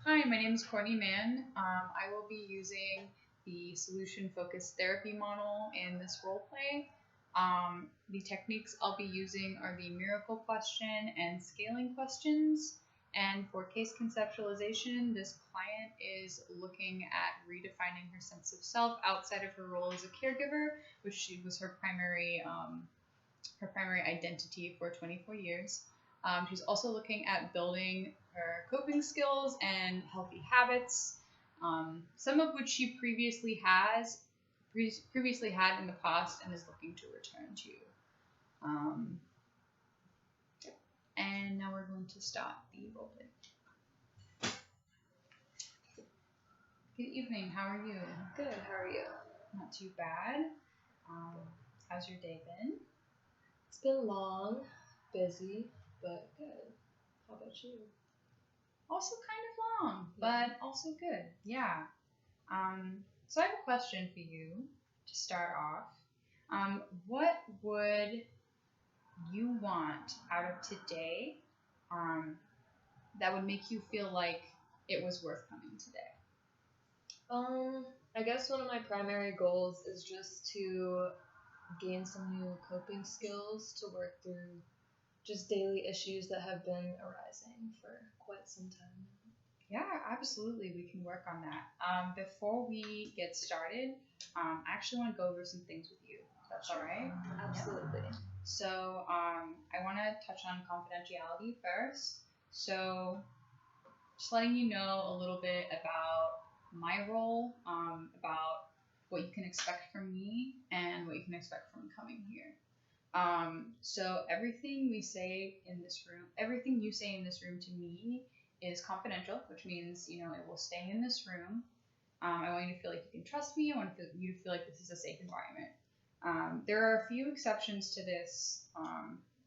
Hi, my name is Courtney Mann. I will be using the solution-focused therapy model in this role play. The techniques I'll be using are the miracle question and scaling questions. And for case conceptualization, this client is looking at redefining her sense of self outside of her role as a caregiver, which she was her primary identity for 24 years. She's also looking at building her coping skills and healthy habits, some of which she previously had in the past and is looking to return to. Um, and now we're going to start the roleplay. Good evening. How are you? Good, how are you? Not too bad. How's your day been? It's been long, busy, but good. How about you? Also kind of long, but also good. Yeah. So I have a question for you to start off. What would you want out of today that would make you feel like it was worth coming today? I guess one of my primary goals is just to gain some new coping skills to work through just daily issues that have been arising for quite some time. Yeah, absolutely. We can work on that. Before we get started, I actually want to go over some things with you. If that's all right? Absolutely. Yeah. So I want to touch on confidentiality first. So just letting you know a little bit about my role, about what you can expect from me and what you can expect from coming here. So everything we say in this room, everything you say in this room to me is confidential, which means, it will stay in this room. I want you to feel like you can trust me. I want you to feel like this is a safe environment. There are a few exceptions to this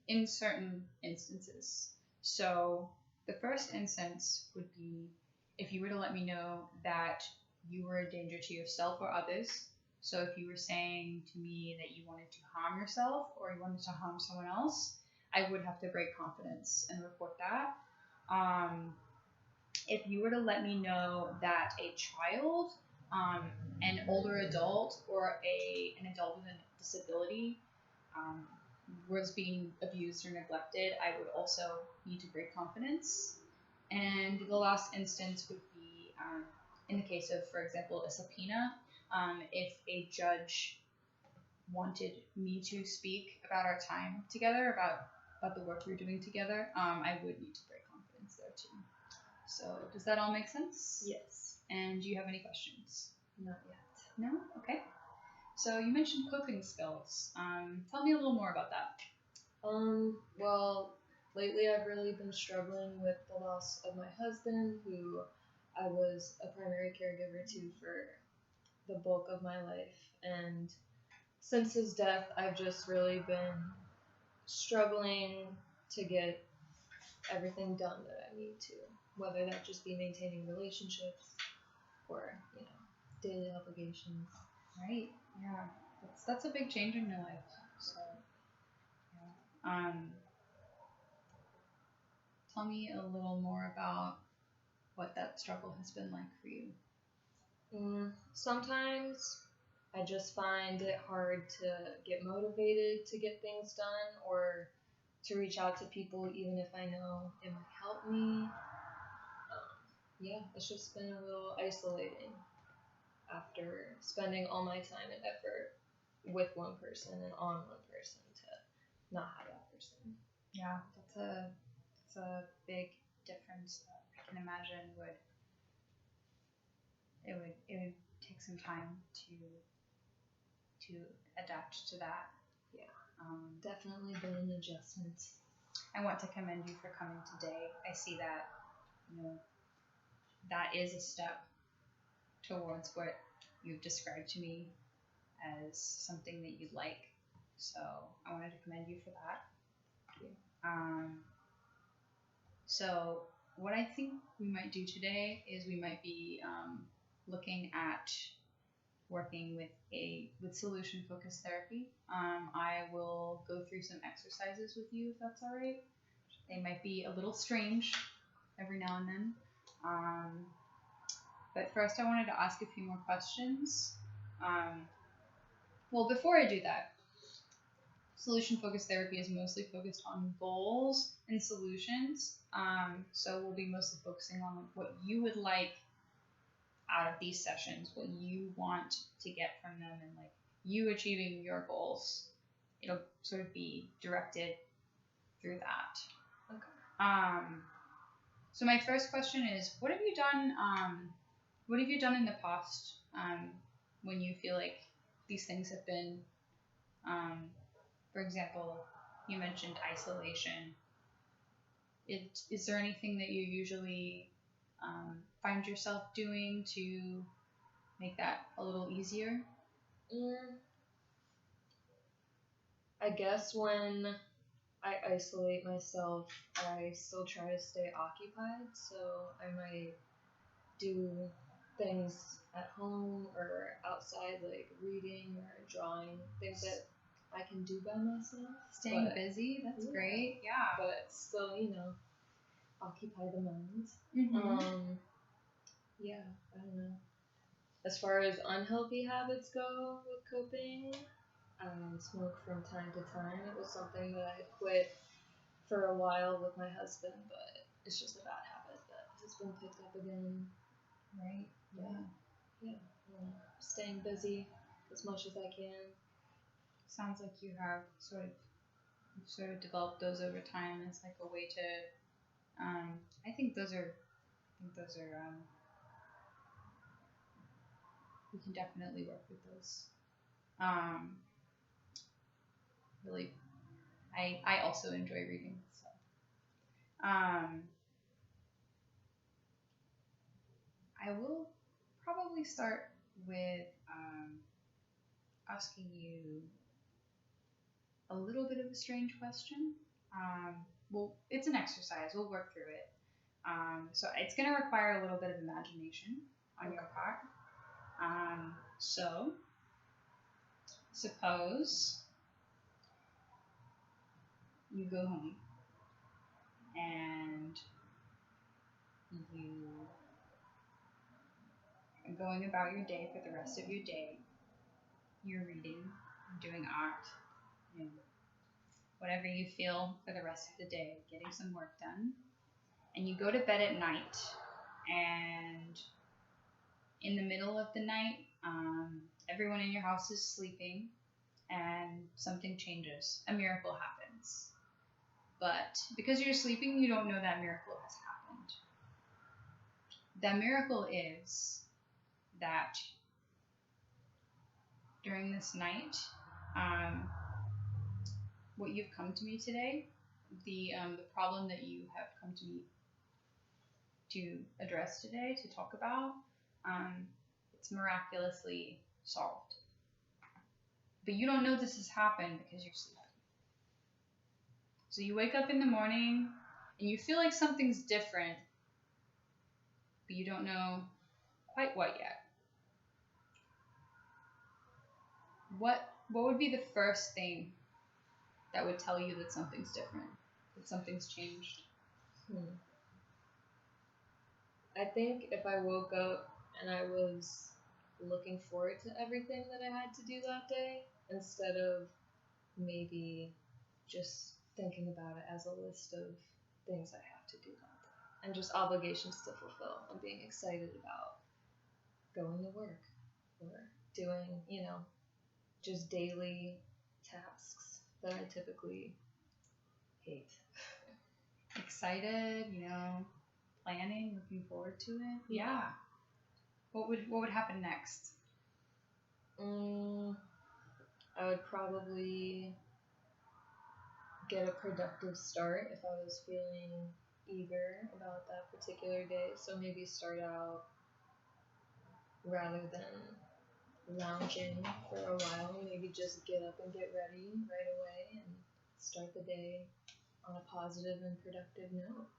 in certain instances. So the first instance would be if you were to let me know that you were a danger to yourself or others. So if you were saying to me that you wanted to harm yourself or you wanted to harm someone else, I would have to break confidence and report that. If you were to let me know that a child, an older adult, or an adult with a disability was being abused or neglected, I would also need to break confidence. And the last instance would be in the case of, for example, a subpoena. If a judge wanted me to speak about our time together, about the work we were doing together, I would need to break confidence there too. So does that all make sense? Yes. And do you have any questions? Not yet. No? Okay. So you mentioned coping skills. Tell me a little more about that. Well, lately I've really been struggling with the loss of my husband, who I was a primary caregiver to for the bulk of my life. And since his death, I've just really been struggling to get everything done that I need to, whether that just be maintaining relationships or, daily obligations. Right. Yeah. That's a big change in your life. So, yeah. Tell me a little more about what that struggle has been like for you. Sometimes I just find it hard to get motivated to get things done or to reach out to people even if I know it might help me. It's just been a little isolating after spending all my time and effort with one person and on one person to not have that person. Yeah, that's a big difference that I can imagine it would take some time to adapt to that. Yeah. Definitely been an adjustment. I want to commend you for coming today. I see that, that is a step towards what you've described to me as something that you'd like. So I wanted to commend you for that. Thank you. So what I think we might do today is we might be looking at working with solution focused therapy. I will go through some exercises with you if that's all right. They might be a little strange every now and then, Um, but first, I wanted to ask a few more questions. Well, before I do that, solution focused therapy is mostly focused on goals and solutions. So we'll be mostly focusing on like what you would like out of these sessions, what you want to get from them, and like you achieving your goals. It'll sort of be directed through that. Okay. So my first question is, what have you done? What have you done in the past when you feel like these things have been, for example, you mentioned isolation. Is there anything that you usually find yourself doing to make that a little easier? I guess when I isolate myself, I still try to stay occupied, so I might do things at home or outside, like reading or drawing, things that I can do by myself. Staying busy, that's great. Yeah. But still, occupy the mind. Mm-hmm. Yeah, I don't know. As far as unhealthy habits go with coping, I smoke from time to time. It was something that I quit for a while with my husband, but it's just a bad habit that has been picked up again. Right. Yeah. Staying busy as much as I can. Sounds like you have sort of developed those over time as like a way to. I think those are. We can definitely work with those. Really, I also enjoy reading. So. I will probably start with asking you a little bit of a strange question. Well, it's an exercise. We'll work through it. So it's going to require a little bit of imagination on your part. So suppose you go home and you are going about your day for the rest of your day. You're reading, you're doing art, whatever you feel for the rest of the day, getting some work done. And you go to bed at night, and in the middle of the night, everyone in your house is sleeping, and something changes. A miracle happens. But because you're sleeping, you don't know that miracle has happened. That miracle is that during this night, what you've come to me today, the problem that you have come to me to address today, to talk about, it's miraculously solved. But you don't know this has happened because you're sleeping. So you wake up in the morning and you feel like something's different, but you don't know quite what yet. What would be the first thing that would tell you that something's different, that something's changed? I think if I woke up and I was looking forward to everything that I had to do that day, instead of maybe just thinking about it as a list of things I have to do that day, and just obligations to fulfill, and being excited about going to work or doing, just daily tasks that I typically hate. Excited, planning, looking forward to it. Yeah. What would happen next? I would probably get a productive start if I was feeling eager about that particular day. So maybe start out, rather than lounging for a while, maybe just get up and get ready right away and start the day on a positive and productive note.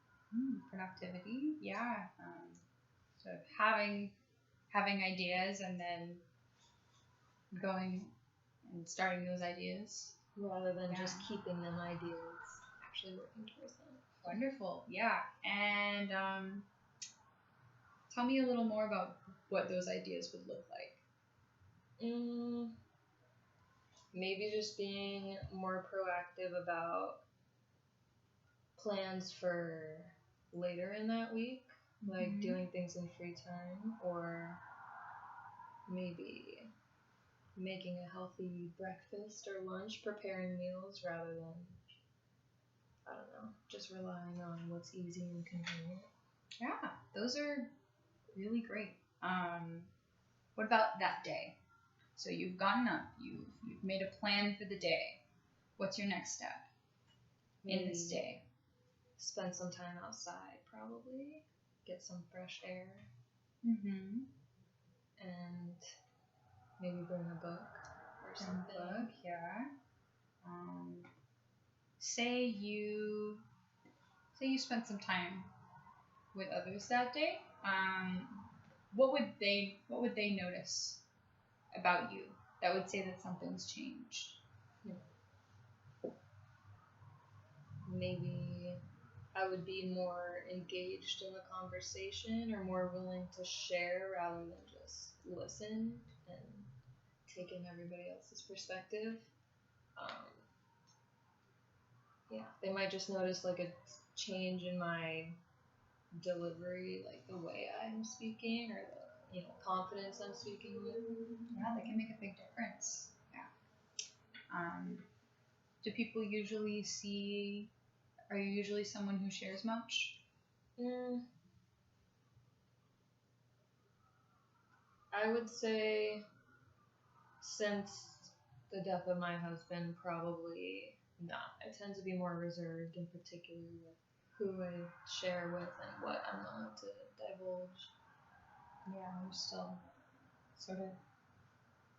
Productivity, yeah. So having ideas and then going and starting those ideas rather than just keeping them ideas, actually working towards them. Wonderful, yeah. And tell me a little more about what those ideas would look like. Maybe just being more proactive about plans for later in that week, like doing things in free time, or maybe making a healthy breakfast or lunch, preparing meals rather than, I don't know, just relying on what's easy and convenient. Yeah, those are really great. What about that day? So you've gotten up, you've made a plan for the day. What's your next step in this day? Spend some time outside, probably. Get some fresh air. Mm-hmm. And maybe bring a book or something. Yeah. Say you spent some time with others that day. What would they notice about you that would say that something's changed? Maybe I would be more engaged in the conversation or more willing to share rather than just listen and take in everybody else's perspective. Yeah, they might just notice like a change in my delivery, like the way I'm speaking or the confidence I'm speaking with. Yeah, that can make a big difference. Yeah. Do people usually see? Are you usually someone who shares much? I would say since the death of my husband, probably not. I tend to be more reserved, in particular with who I share with and what I'm willing to divulge. Yeah, you're still sort of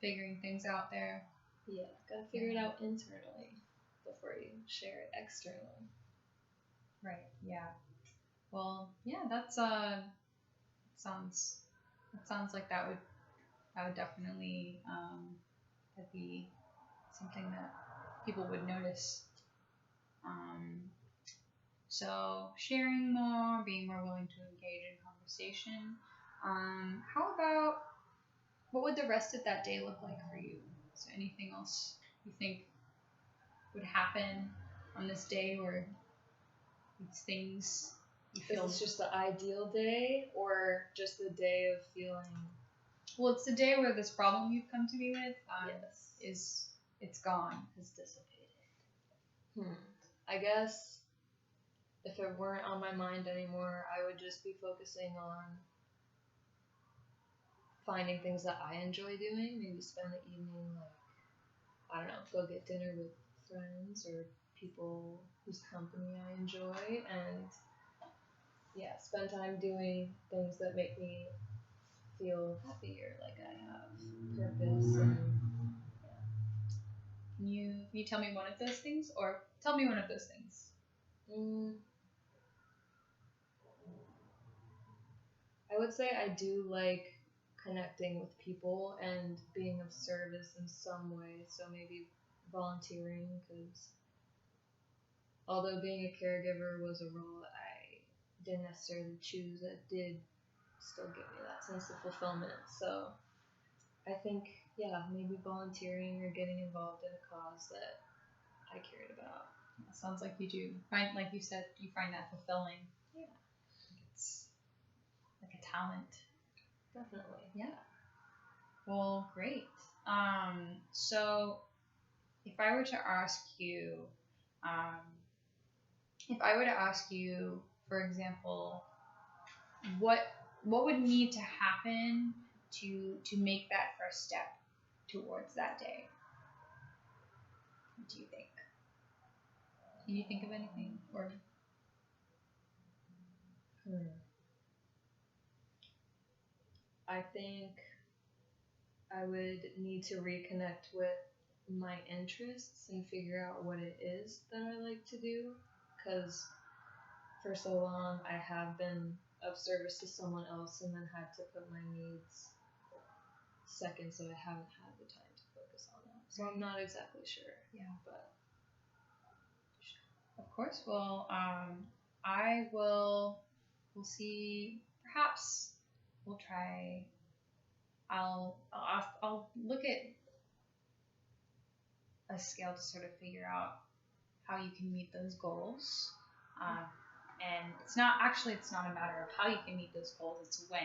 figuring things out there. Yeah, gotta figure it out internally before you share it externally. Right. Yeah. Well, yeah, that's sounds like that would definitely that'd be something that people would notice. So sharing more, being more willing to engage in conversation. How about what would the rest of that day look like for you? Is there anything else you think would happen on this day, or these things you feel? Is this just the ideal day, or just the day of feeling? Well, it's the day where this problem you've come to me with yes. it's gone, has dissipated. I guess if it weren't on my mind anymore, I would just be focusing on finding things that I enjoy doing. Maybe spend the evening, like, I don't know, go get dinner with friends or people whose company I enjoy, and yeah, spend time doing things that make me feel happier, like I have purpose. And yeah. Can you tell me one of those things, or tell me one of those things? I would say I do like connecting with people and being of service in some way. So maybe volunteering, because although being a caregiver was a role I didn't necessarily choose, it did still give me that sense of fulfillment. So I think, yeah, maybe volunteering or getting involved in a cause that I cared about. It sounds like you do. Like you said, you find that fulfilling. Yeah. It's like a talent. Definitely. Yeah. Well, great. So if I were to ask you, for example, what would need to happen to make that first step towards that day? What do you think? Can you think of anything? Or I think I would need to reconnect with my interests and figure out what it is that I like to do, because for so long I have been of service to someone else and then had to put my needs second, so I haven't had the time to focus on that. So I'm not exactly sure. Yeah, but of course. Well, we'll see. Perhaps we'll try. I'll look at a scale to sort of figure out how you can meet those goals. And it's not a matter of how you can meet those goals, it's when.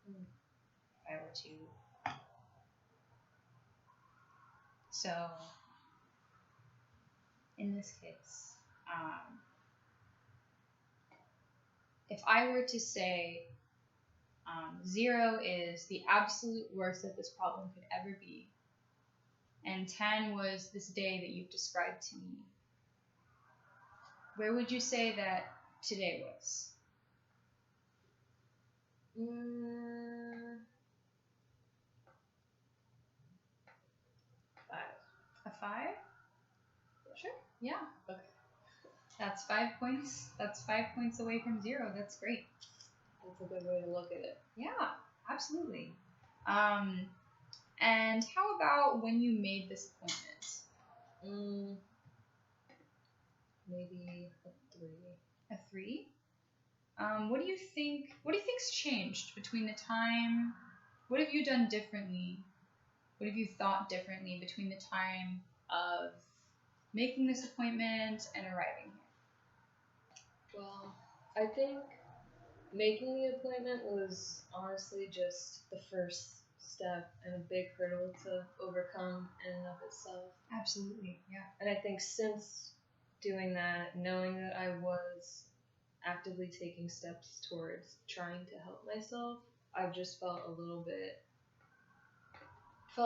If I were to. So, in this case, if I were to say 0 is the absolute worst that this problem could ever be, and 10 was this day that you've described to me, where would you say that today was? 5. A 5? Sure. Yeah. Okay. That's 5 points. That's 5 points away from 0. That's great. That's a good way to look at it. Yeah, absolutely. And how about when you made this appointment? Maybe a 3. A 3? What do you think's changed between the time? What have you done differently? What have you thought differently between the time of making this appointment and arriving here? Well, I think making the appointment was honestly just the first step and a big hurdle to overcome in and of itself. Absolutely, yeah. And I think since doing that, knowing that I was actively taking steps towards trying to help myself, I've just felt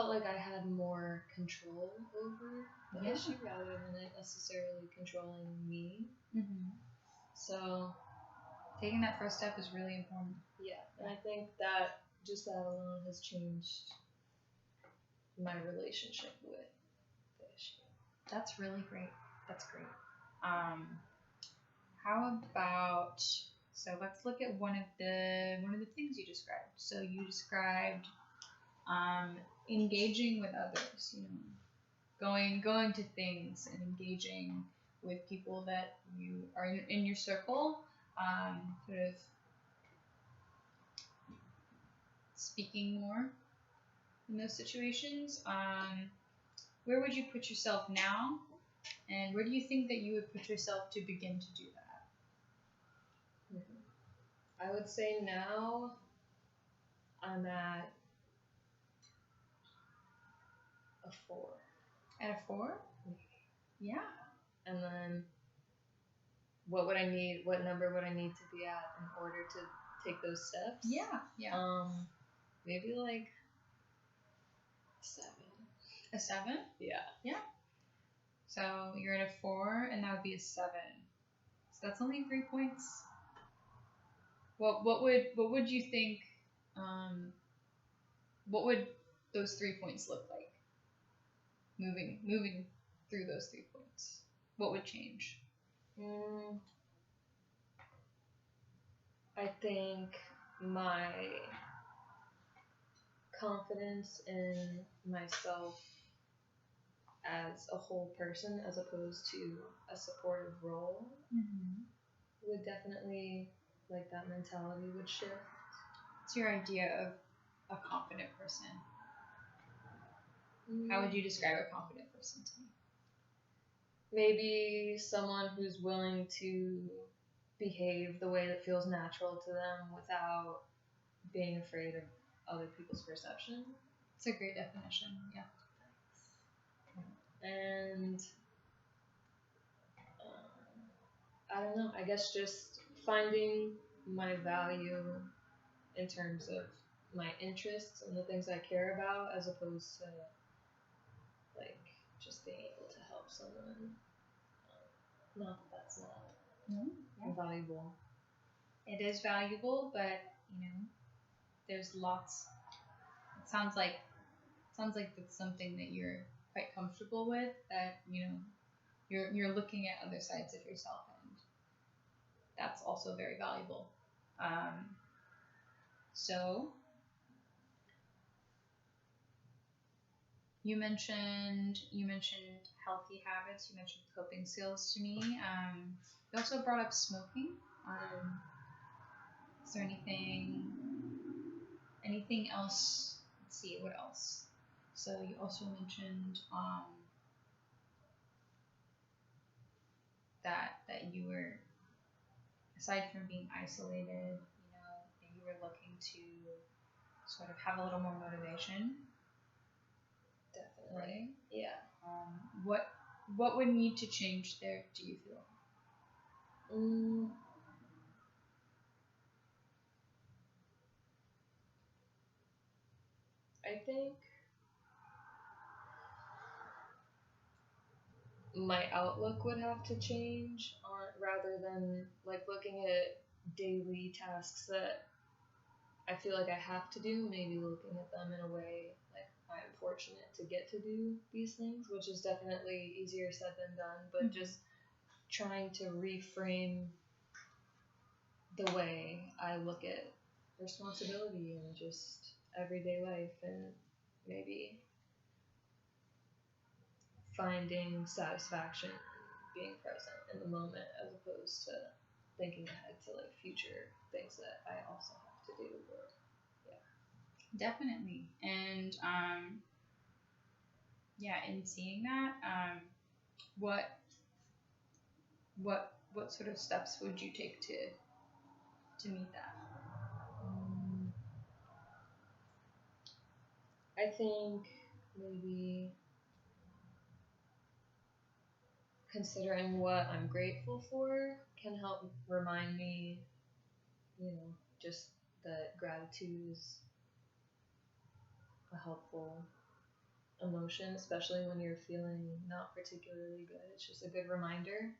like I had more control over the issue rather than it necessarily controlling me. Mm-hmm. So taking that first step is really important. Yeah, and I think that just that alone has changed my relationship with the issue. That's really great. That's great. How about, so let's look at one of the things you described. So you described engaging with others, going to things and engaging with people that you are in your circle, sort of speaking more in those situations. Where would you put yourself now, and where do you think that you would put yourself to begin to do that? I would say now I'm at a 4. At a 4? Yeah. And then what number would I need to be at in order to take those steps? Yeah. Maybe like 7. A 7? Yeah. So you're at a 4, and that would be a 7. So that's only 3 points. What would you think? What would those 3 points look like? Moving through those 3 points, what would change? I think my confidence in myself as a whole person, as opposed to a supportive role, would definitely, like, that mentality would shift. What's your idea of a confident person? How would you describe a confident person to me? Maybe someone who's willing to behave the way that feels natural to them without being afraid of other people's perception. It's a great definition, yeah. And I don't know, I guess just finding my value in terms of my interests and the things I care about, as opposed to like just being able to help someone. Not that that's not valuable. It is valuable, but there's lots. It sounds like that's something that you're quite comfortable with. That you're looking at other sides of yourself, and that's also very valuable. So you mentioned healthy habits. You mentioned coping skills to me. You also brought up smoking. Is there anything Anything else? Let's see, what else? So you also mentioned that you were, aside from being isolated, that you were looking to sort of have a little more motivation. Definitely. Right? Yeah. What would need to change there, do you feel? I think my outlook would have to change on rather than like looking at daily tasks that I feel like I have to do, maybe looking at them in a way like I'm fortunate to get to do these things, which is definitely easier said than done, but just trying to reframe the way I look at responsibility and just everyday life, and maybe finding satisfaction in being present in the moment as opposed to thinking ahead to like future things that I also have to do. Or, Definitely. And in seeing that, what sort of steps would you take to meet that? I think maybe considering what I'm grateful for can help remind me, just that gratitude is a helpful emotion, especially when you're feeling not particularly good. It's just a good reminder.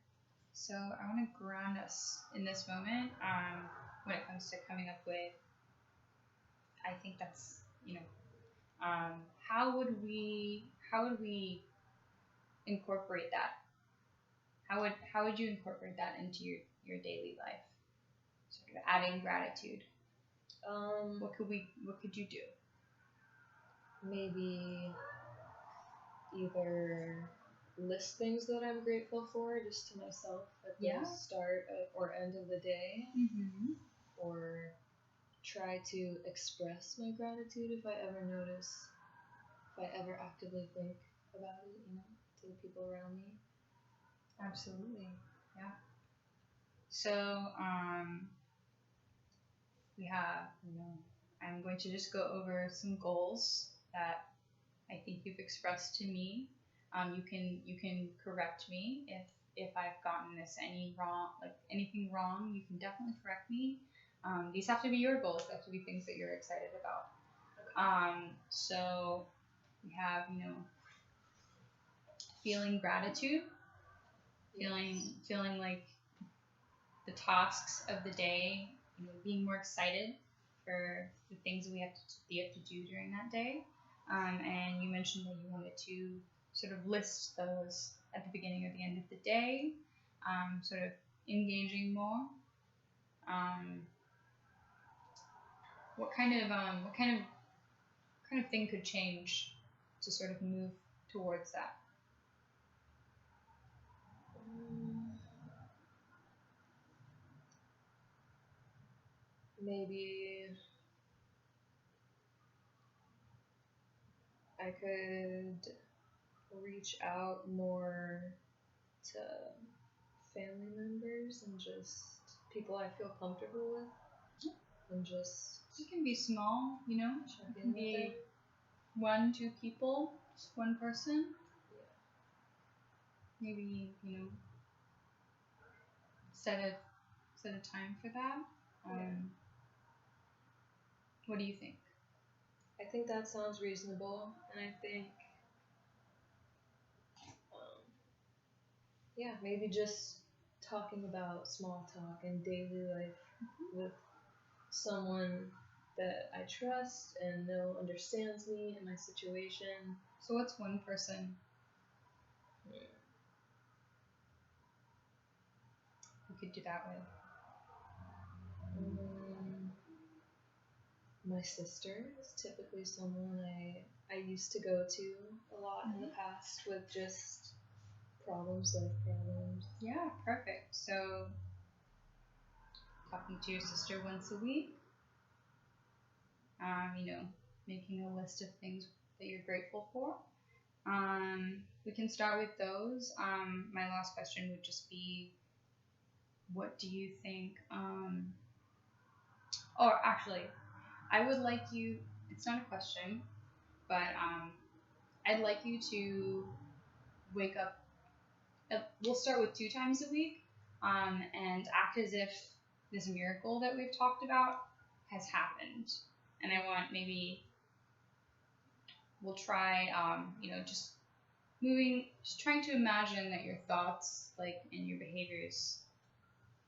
So I want to ground us in this moment when it comes to coming up with, I think that's, how would we incorporate that? How would you incorporate that into your daily life? Sort of adding gratitude. What could you do? Maybe either list things that I'm grateful for just to myself at the start or end of the day, or try to express my gratitude if I ever actively think about it, to the people around me. Absolutely, yeah. So we have, I'm going to just go over some goals that I think you've expressed to me. You can correct me if I've gotten anything wrong. You can definitely correct me. These have to be your goals. They have to be things that you're excited about. So we have, feeling gratitude, feeling like the tasks of the day, being more excited for the things that you have to do during that day. And you mentioned that you wanted to sort of list those at the beginning or the end of the day, sort of engaging more. What kind of thing could change to sort of move towards that? Maybe I could reach out more to family members and just people I feel comfortable with, and just it can be small, check it in can be with 1-2 people, just one person. Maybe set a time for that. What do you think? I think that sounds reasonable, and I think maybe just talking about small talk and daily life with someone that I trust and know understands me and my situation. So what's one person you could do that with? My sister is typically someone I used to go to a lot in the past with just problems. Yeah, perfect. So talking to your sister once a week. You know, making a list of things that you're grateful for. We can start with those. My last question would just be, what do you think? Or actually, I would like you. It's not a question, but I'd like you to wake up. We'll start with 2 times a week, and act as if this miracle that we've talked about has happened. And I want maybe we'll try, just just trying to imagine that your thoughts, like, and your behaviors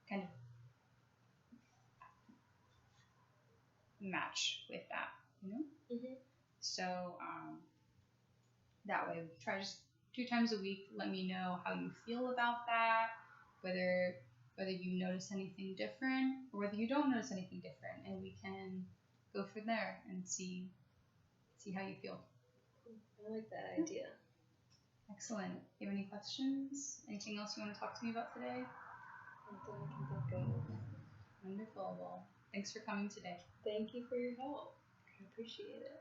kind of match with that, you know? Mm-hmm. So that way, try just 2 times a week. Let me know how you feel about that, whether you notice anything different or whether you don't notice anything different, and we can go from there and see how you feel. I like that idea. Excellent. Do you have any questions? Anything else you want to talk to me about today? Not that I can think of. Wonderful. Well, thanks for coming today. Thank you for your help. I appreciate it.